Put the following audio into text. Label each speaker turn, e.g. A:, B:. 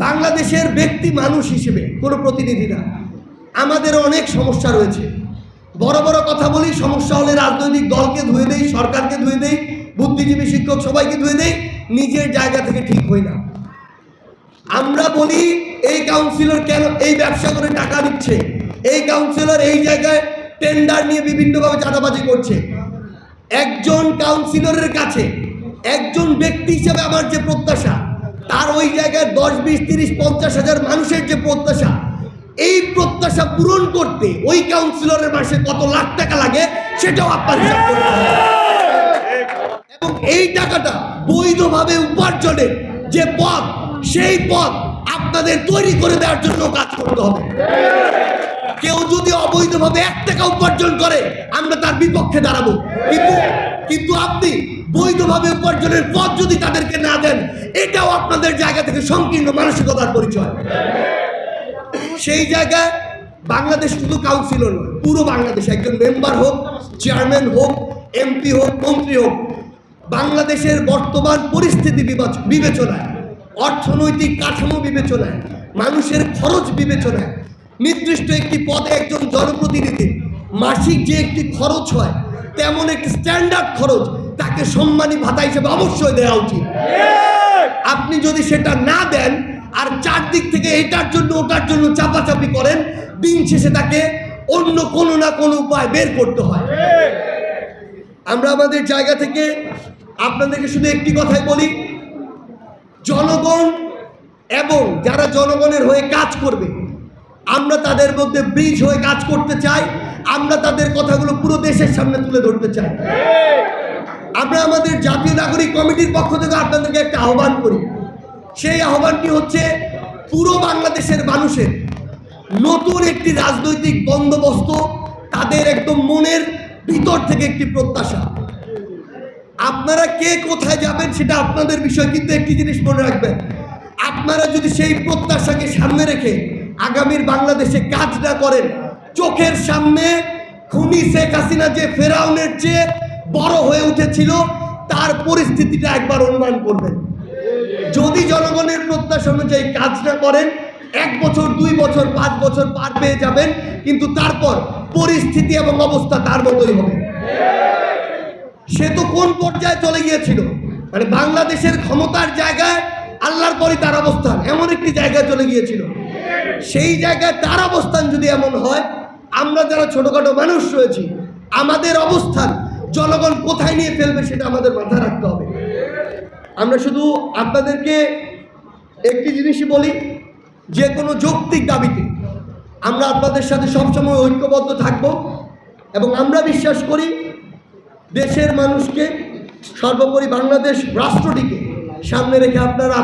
A: বাংলাদেশের ব্যক্তি মানুষ হিসেবে কোনো প্রতিনিধি না, আমাদের অনেক সমস্যা রয়েছে। বড় বড় কথা বলি, সমস্যা হলে রাজনৈতিক দলকে ধুয়ে দেই, সরকারকে ধুয়ে দেই, বুদ্ধিজীবী শিক্ষক সবাইকে ধুয়ে দেই, নিজের জায়গা থেকে ঠিক হই না। আমরা বলি এই কাউন্সিলর কেন এই ব্যবসা করে টাকা দিচ্ছে, এই কাউন্সিলর এই জায়গায় টেন্ডার নিয়ে বিভিন্নভাবে চাঁদাবাজি করছে। একজন কাউন্সিলরের কাছে একজন ব্যক্তি হিসেবে আমার যে প্রত্যাশা, তার ওই জায়গায় 10, 20, 30, 50 হাজার মানুষের যে প্রত্যাশা, এই প্রত্যাশা পূরণ করতে ওই কাউন্সিলরের মাসে কত লাখ টাকা লাগে সেটাও আপনার হিসাব করতে হবে। এবং এই টাকাটা বৈধভাবে উপার্জনের যে পথ, সেই পথ আপনাদের তৈরি করে দেওয়ার জন্য কাজ করতে হবে। কেউ যদি অবৈধভাবে 1 টাকা উপার্জন করে আমরা তার বিপক্ষে দাঁড়াবো, কিন্তু আপনি বৈধভাবে উপার্জনের পথ যদি তাদেরকে না দেন, এটাও আপনাদের জায়গা থেকে সংকীর্ণ মানসিকতার পরিচয়। সেই জায়গায় বাংলাদেশ শুধু কাউন্সিলর নয়, পুরো বাংলাদেশ, একজন মেম্বার হোক, চেয়ারম্যান হোক, এমপি হোক, মন্ত্রী হোক, বাংলাদেশের বর্তমান পরিস্থিতি বিবেচনায়, অর্থনৈতিক কাঠামো বিবেচনায়, মানুষের খরচ বিবেচনায়, নির্দিষ্ট একটি পদে একজন জনপ্রতিনিধির মাসিক যে একটি খরচ হয়, তেমন একটি স্ট্যান্ডার্ড খরচ তাকে সম্মানী ভাতা হিসেবে অবশ্যই দেওয়া উচিত। আপনি যদি সেটা না দেন আর চারদিক থেকে এটার জন্য ওটার জন্য চাপাচাপি করেন, দিন শেষে তাকে অন্য কোনো না কোনো উপায় বের করতে হয়। আমরা আমাদের জায়গা থেকে আপনাদেরকে শুধু একটি কথাই বলি, জনগণ এবং যারা জনগণের হয়ে কাজ করবে, আমরা তাদের মধ্যে ব্রিজ হয়ে কাজ করতে চাই। আমরা তাদের কথাগুলো পুরো দেশের সামনে তুলে ধরতে চাই। আমরা আমাদের জাতীয় নাগরিক কমিটির পক্ষ থেকে আপনাদেরকে একটা আহ্বান করি। সেই আহ্বানটি হচ্ছে পুরো বাংলাদেশের মানুষের নতুন একটি রাজনৈতিক বন্দোবস্ত, তাদের একদম মনের ভিতর থেকে একটি প্রত্যাশা। আপনারা কে কোথায় যাবেন সেটা আপনাদের বিষয়, কিন্তু একটি জিনিস মনে রাখবেন, আপনারা যদি সেই প্রত্যাশাকে সামনে রেখে আগামীর বাংলাদেশে কাজ না করেন, চোখের সামনে খুনি শেখ হাসিনা যে ফেরাউনের চেয়ে বড় হয়ে উঠেছিল, তার পরিস্থিতিটা একবার অনুমান করবেন। যদি জনগণের প্রত্যাশা অনুযায়ী কাজ না করেন, 1 বছর, 2 বছর, 5 বছর পার পেয়ে যাবেন, কিন্তু তারপর পরিস্থিতি এবং অবস্থা তার মতোই হবে। সে তো কোন পর্যায়ে চলে গিয়েছিল, মানে বাংলাদেশের ক্ষমতার জায়গায় আল্লাহর পরই তার অবস্থান, এমন একটি জায়গায় চলে গিয়েছিল। সেই জায়গায় তার অবস্থান যদি এমন হয়, আমরা যারা ছোটখাটো মানুষ রয়েছি, আমাদের অবস্থান জনগণ কোথায় নিয়ে ফেলবে সেটা আমাদের মাথায় রাখতে হবে। আমরা শুধু আপনাদেরকে একটি জিনিসই বলি, যে কোনো যৌক্তিক দাবিতে আমরা আপনাদের সাথে সবসময় ঐক্যবদ্ধ থাকব, এবং আমরা বিশ্বাস করি দেশের মানুষকে, সর্বোপরি বাংলাদেশ রাষ্ট্রটিকে সামনে রেখে আপনারা